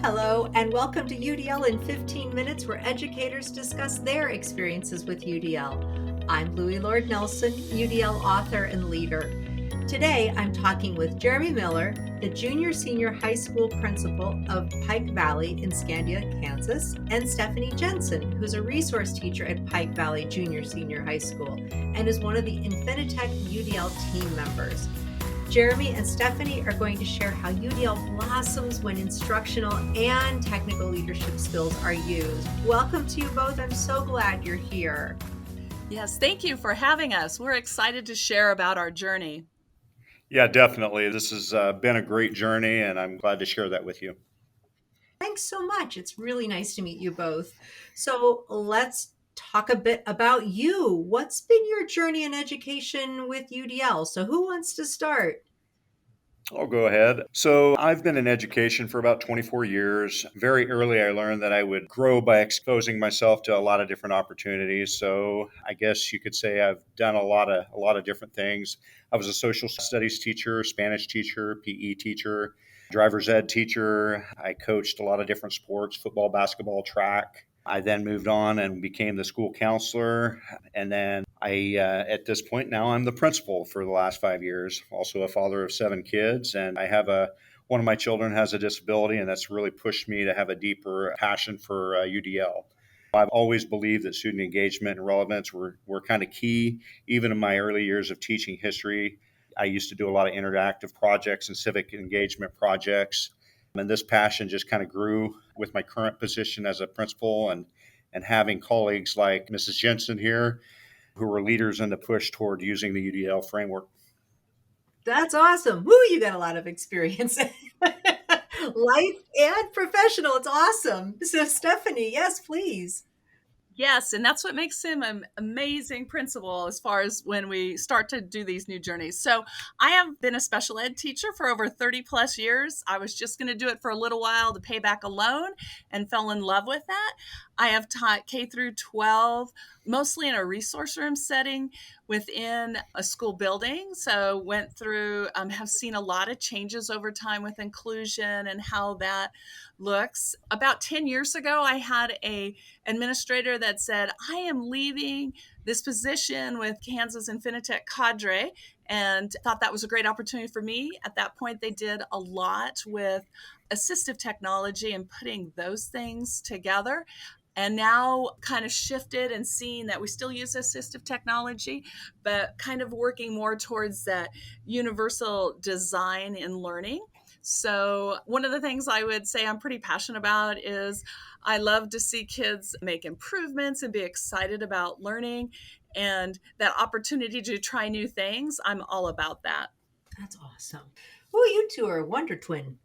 Hello, and welcome to UDL in 15 Minutes, where educators discuss their experiences with UDL. I'm Louie Lord Nelson, UDL author and leader. Today, I'm talking with Jeremy Miller, the junior senior high school principal of Pike Valley in Scandia, Kansas, and Stephanie Jensen, who's a resource teacher at Pike Valley Junior Senior High School and is one of the Infinitec UDL team members. Jeremy and Stephanie are going to share how UDL blossoms when instructional and technical leadership skills are used. Welcome to you both. I'm so glad you're here. Yes, thank you for having us. We're excited to share about our journey. Yeah, definitely. This has been a great journey, and I'm glad to share that with you. Thanks so much. It's really nice to meet you both. So let's talk a bit about you. What's been your journey in education with UDL? So who wants to start? I'll go ahead. So, I've been in education for about 24 years. Very early, I learned that I would grow by exposing myself to a lot of different opportunities. So, I guess you could say I've done a lot of different things. I was a social studies teacher, Spanish teacher, PE teacher, driver's ed teacher. I coached a lot of different sports, football, basketball, track. I then moved on and became the school counselor. And then at this point now, I'm the principal for the last 5 years, also a father of 7 kids. And one of my children has a disability, and that's really pushed me to have a deeper passion for UDL. I've always believed that student engagement and relevance were kind of key, even in my early years of teaching history. I used to do a lot of interactive projects and civic engagement projects. And this passion just kind of grew with my current position as a principal and having colleagues like Mrs. Jensen here who were leaders in the push toward using the UDL framework. That's awesome. Woo, you got a lot of experience. Life and professional. It's awesome. So Stephanie, yes, please. Yes, and that's what makes him an amazing principal as far as when we start to do these new journeys. So, I have been a special ed teacher for over 30 plus years. I was just going to do it for a little while to pay back a loan and fell in love with that. I have taught K through 12, mostly in a resource room setting within a school building. So, went through, have seen a lot of changes over time with inclusion and how that looks. About 10 years ago, I had a administrator that said, I am leaving this position with Kansas Infinitec cadre, and thought that was a great opportunity for me. At that point, they did a lot with assistive technology and putting those things together. And now kind of shifted and seeing that we still use assistive technology, but kind of working more towards that universal design in learning. So, one of the things I would say I'm pretty passionate about is I love to see kids make improvements and be excited about learning, and that opportunity to try new things. I'm all about that. That's awesome. Oh, you two are a wonder twin.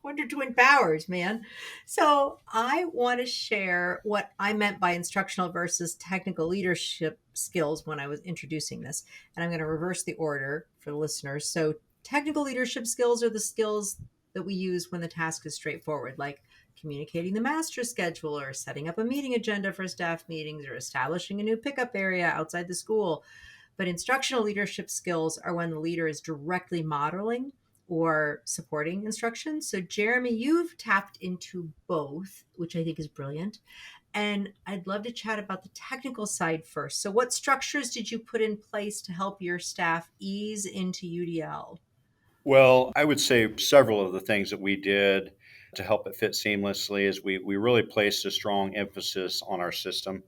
Wonder twin powers, man. So I want to share what I meant by instructional versus technical leadership skills when I was introducing this. And I'm going to reverse the order for the listeners. So technical leadership skills are the skills that we use when the task is straightforward, like communicating the master schedule or setting up a meeting agenda for staff meetings or establishing a new pickup area outside the school. But instructional leadership skills are when the leader is directly modeling or supporting instruction. So, Jeremy, you've tapped into both, which I think is brilliant. And I'd love to chat about the technical side first. So, what structures did you put in place to help your staff ease into UDL? Well, I would say several of the things that we did to help it fit seamlessly is we really placed a strong emphasis on our system.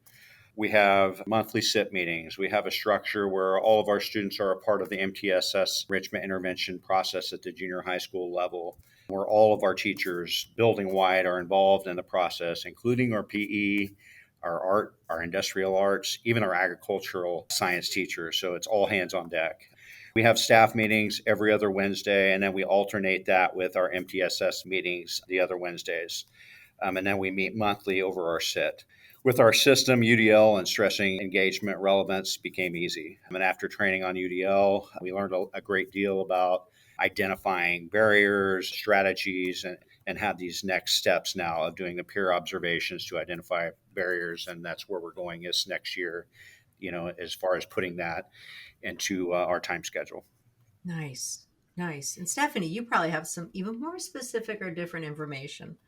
We have monthly SIP meetings. We have a structure where all of our students are a part of the MTSS enrichment intervention process at the junior high school level, where all of our teachers, building wide, are involved in the process, including our PE, our art, our industrial arts, even our agricultural science teachers. So it's all hands on deck. We have staff meetings every other Wednesday, and then we alternate that with our MTSS meetings the other Wednesdays. And then we meet monthly over our SIT. With our system, UDL and stressing engagement relevance became easy. And after training on UDL, we learned a great deal about identifying barriers, strategies, and have these next steps now of doing the peer observations to identify barriers. And that's where we're going this next year, as far as putting that into our time schedule. Nice. Nice. And Stephanie, you probably have some even more specific or different information.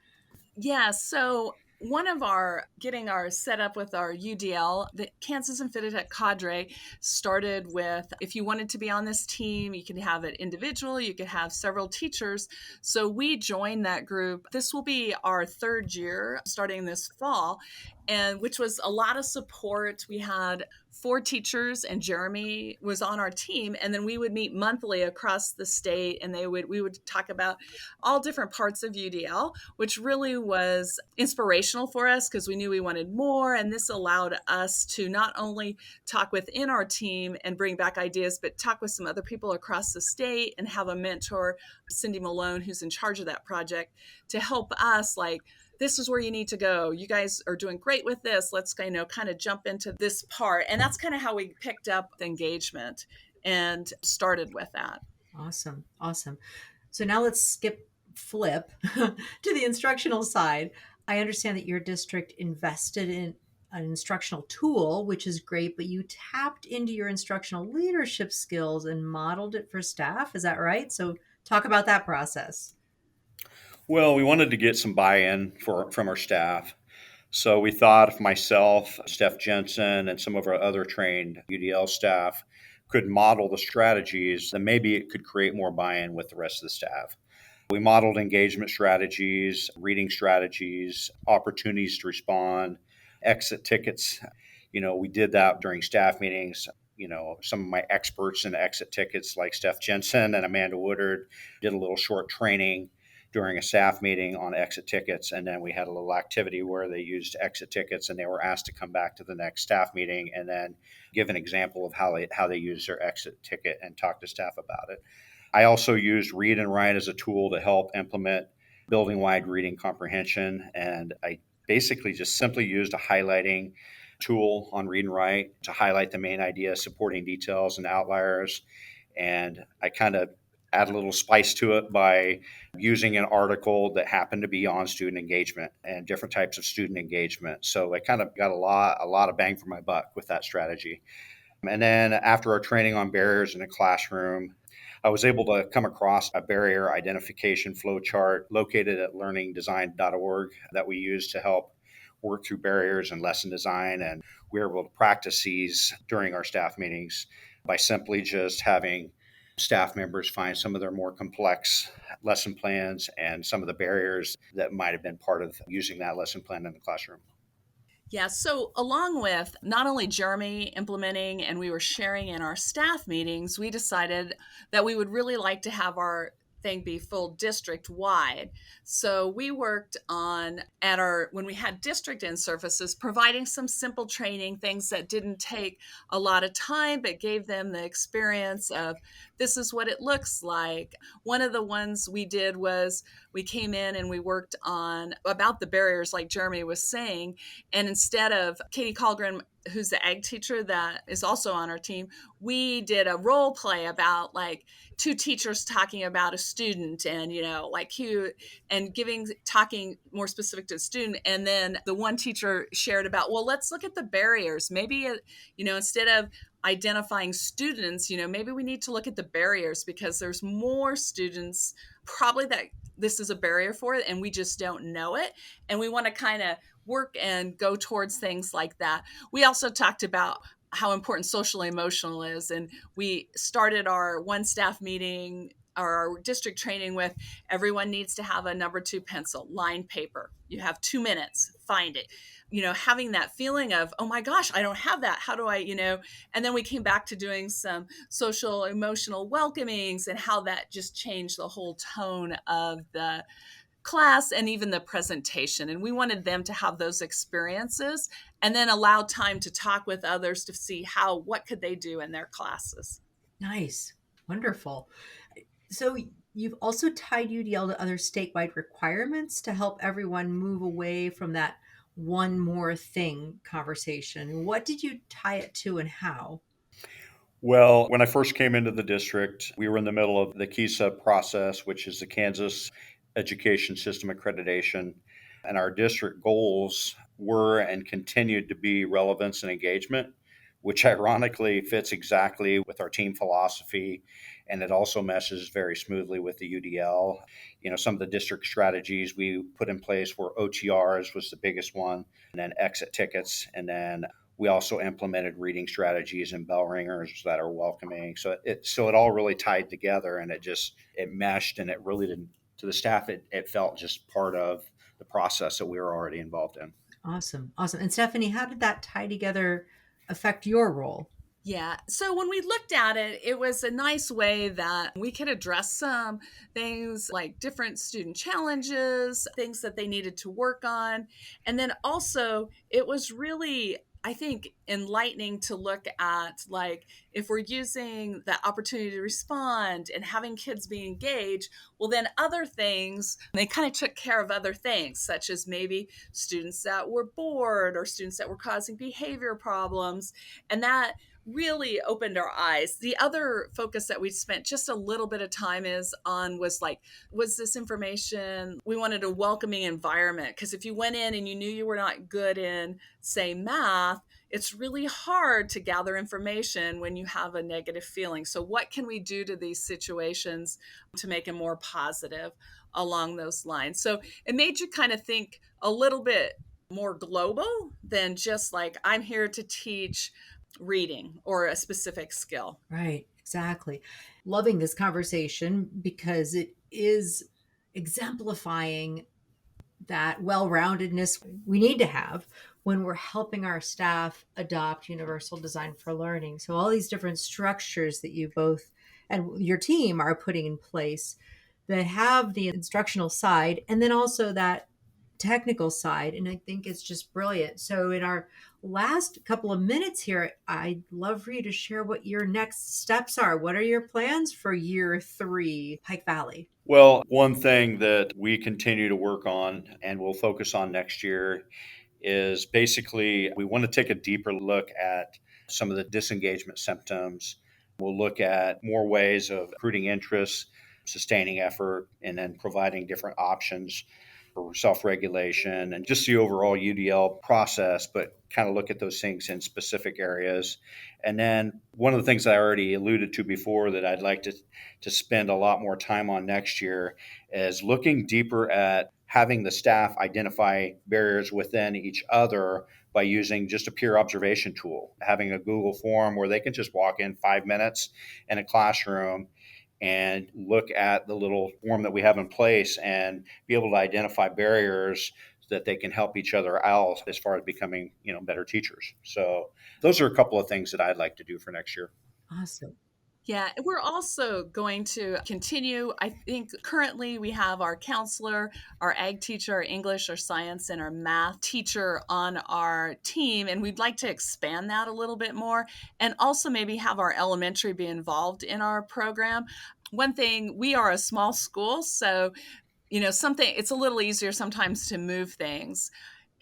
Yeah, so one of our getting our set up with our UDL, the Kansas and Fitted Cadre started with if you wanted to be on this team, you could have it individual, you could have several teachers. So we joined that group. This will be our third year starting this fall, and which was a lot of support. We had 4 teachers and Jeremy was on our team, and then we would meet monthly across the state, and we would talk about all different parts of UDL, which really was inspirational for us because we knew we wanted more. And this allowed us to not only talk within our team and bring back ideas, but talk with some other people across the state and have a mentor, Cindy Malone, who's in charge of that project, to help us like, this is where you need to go. You guys are doing great with this. Let's kind of jump into this part. And that's kind of how we picked up the engagement and started with that. Awesome. Awesome. So now let's flip to the instructional side. I understand that your district invested in an instructional tool, which is great, but you tapped into your instructional leadership skills and modeled it for staff. Is that right? So talk about that process. Well, we wanted to get some buy-in from our staff. So we thought if myself, Steph Jensen, and some of our other trained UDL staff could model the strategies, then maybe it could create more buy-in with the rest of the staff. We modeled engagement strategies, reading strategies, opportunities to respond, exit tickets. We did that during staff meetings. Some of my experts in exit tickets, like Steph Jensen and Amanda Woodard, did a little short training during a staff meeting on exit tickets. And then we had a little activity where they used exit tickets and they were asked to come back to the next staff meeting and then give an example of how they used their exit ticket and talk to staff about it. I also used Read and Write as a tool to help implement building-wide reading comprehension. And I basically just simply used a highlighting tool on Read and Write to highlight the main idea, supporting details and outliers. And I kind of add a little spice to it by using an article that happened to be on student engagement and different types of student engagement. So I kind of got a lot of bang for my buck with that strategy. And then after our training on barriers in the classroom, I was able to come across a barrier identification flowchart located at learningdesign.org that we use to help work through barriers and lesson design. And we were able to practice these during our staff meetings by simply just having staff members find some of their more complex lesson plans and some of the barriers that might have been part of using that lesson plan in the classroom. Yeah, so along with not only Jeremy implementing and we were sharing in our staff meetings, we decided that we would really like to have our thing be full district wide. So we worked on when we had district in services, providing some simple training, things that didn't take a lot of time, but gave them the experience of this is what it looks like. One of the ones we did was we came in and we worked on about the barriers, like Jeremy was saying. And instead of Katie Colgren, who's the ag teacher that is also on our team, we did a role play about like 2 teachers talking about a student and, talking more specific to the student. And then the one teacher shared about, well, let's look at the barriers. Maybe, instead of identifying students, maybe we need to look at the barriers because there's more students probably that this is a barrier for it and we just don't know it. And we want to kind of work and go towards things like that. We also talked about how important social emotional is. And we started our one staff meeting or our district training with everyone needs to have a number 2 pencil, lined paper. You have 2 minutes, find it. Having that feeling of, oh my gosh, I don't have that. How do I, and then we came back to doing some social emotional welcomings and how that just changed the whole tone of the class and even the presentation. And we wanted them to have those experiences and then allow time to talk with others to see what could they do in their classes. Nice. Wonderful. So you've also tied UDL to other statewide requirements to help everyone move away from that one more thing conversation. What did you tie it to and how? Well, when I first came into the district, we were in the middle of the KISA process, which is the Kansas Education System Accreditation. And our district goals were and continued to be relevance and engagement, which ironically fits exactly with our team philosophy. And it also meshes very smoothly with the UDL. Some of the district strategies we put in place were OTRs was the biggest one, and then exit tickets. And then we also implemented reading strategies and bell ringers that are welcoming. So it all really tied together, and it meshed, and it really didn't, to the staff, it felt just part of the process that we were already involved in. Awesome. Awesome. And Stephanie, how did that tie together affect your role? Yeah. So when we looked at it, it was a nice way that we could address some things like different student challenges, things that they needed to work on. And then also, it was really, I think, enlightening to look at, like, if we're using the opportunity to respond and having kids be engaged, well, then other things, they kind of took care of other things, such as maybe students that were bored or students that were causing behavior problems. And that really opened our eyes. The other focus that we spent just a little bit of time was this information, we wanted a welcoming environment, because if you went in and you knew you were not good in, say, math, it's really hard to gather information when you have a negative feeling. So what can we do to these situations to make it more positive along those lines? So it made you kind of think a little bit more global than just like, I'm here to teach reading or a specific skill. Right, exactly. Loving this conversation because it is exemplifying that well-roundedness we need to have when we're helping our staff adopt universal design for learning. So all these different structures that you both and your team are putting in place that have the instructional side and then also that technical side. And I think it's just brilliant. So in our last couple of minutes here, I'd love for you to share what your next steps are. What are your plans for year 3, Pike Valley? Well, one thing that we continue to work on and we'll focus on next year is basically we want to take a deeper look at some of the disengagement symptoms. We'll look at more ways of recruiting interest, sustaining effort, and then providing different options for self-regulation and just the overall UDL process, but kind of look at those things in specific areas. And then one of the things I already alluded to before that I'd like to spend a lot more time on next year is looking deeper at having the staff identify barriers within each other by using just a peer observation tool, having a Google form where they can just walk in 5 minutes in a classroom and look at the little form that we have in place and be able to identify barriers so that they can help each other out as far as becoming, better teachers. So those are a couple of things that I'd like to do for next year. Awesome. Yeah, we're also going to continue. I think currently we have our counselor, our ag teacher, our English, our science, and our math teacher on our team. And we'd like to expand that a little bit more and also maybe have our elementary be involved in our program. One thing, we are a small school, so it's a little easier sometimes to move things.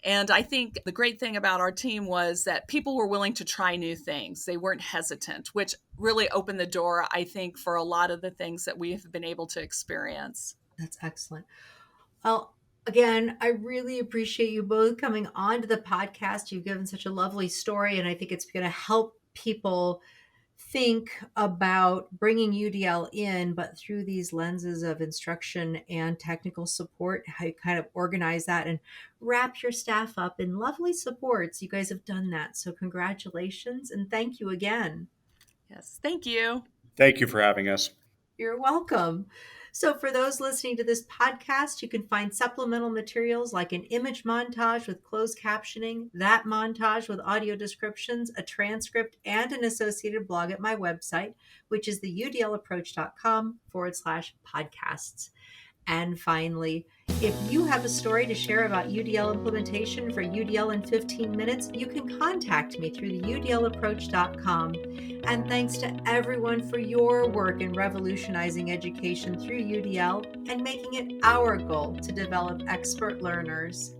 And I think the great thing about our team was that people were willing to try new things. They weren't hesitant, which really opened the door, I think, for a lot of the things that we have been able to experience. That's excellent. Well, again, I really appreciate you both coming on to the podcast. You've given such a lovely story, and I think it's going to help people think about bringing UDL in, but through these lenses of instruction and technical support, how you kind of organize that and wrap your staff up in lovely supports. You guys have done that. So congratulations and thank you again. Yes, thank you. Thank you for having us. You're welcome. So for those listening to this podcast, you can find supplemental materials like an image montage with closed captioning, that montage with audio descriptions, a transcript, and an associated blog at my website, which is the udlapproach.com/podcasts. And finally, if you have a story to share about UDL implementation for UDL in 15 minutes, you can contact me through the udlapproach.com. And thanks to everyone for your work in revolutionizing education through UDL and making it our goal to develop expert learners.